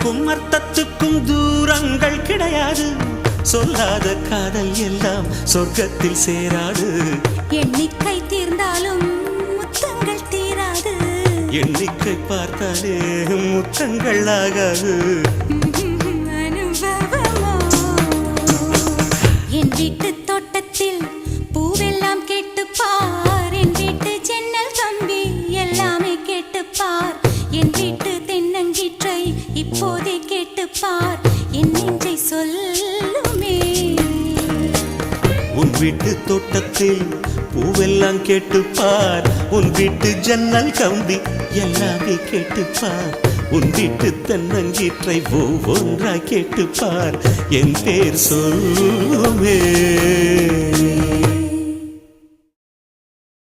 சொல்லுக்கும் அர்த்தத்துக்கும் தூரங்கள் கிடையாது. சொல்லாத காதல் எல்லாம் சொர்க்கத்தில் சேராது. எண்ணிக்கை தீர்ந்தாலும் முத்தங்கள் தீராது. எண்ணிக்கை பார்த்தாலே முத்தங்கள் ஆகாது. என் வீட்டு தோட்டத்தில் பூவெல்லாம் கேட்டுப்பார். என் வீட்டு ஜன்னல் கம்பி எல்லாமே கேட்டுப்பார். என் வீட்டு தென்னங்கீற்றை இப்போதே கேட்டுப்பார். என் நெஞ்சை சொல்லுமே. உன் வீட்டு தோட்டத்தில் பூவெல்லாம் கேட்டுப்பார். உன் வீட்டு ஜன்னல் கம்பி எல்லாமே கேட்டுப்பார். உன் வீட்டு தென்னங்கீற்றை ஒவ்வொன்றாய் கேட்டுப்பார். என் பேர் சொல்லுமே.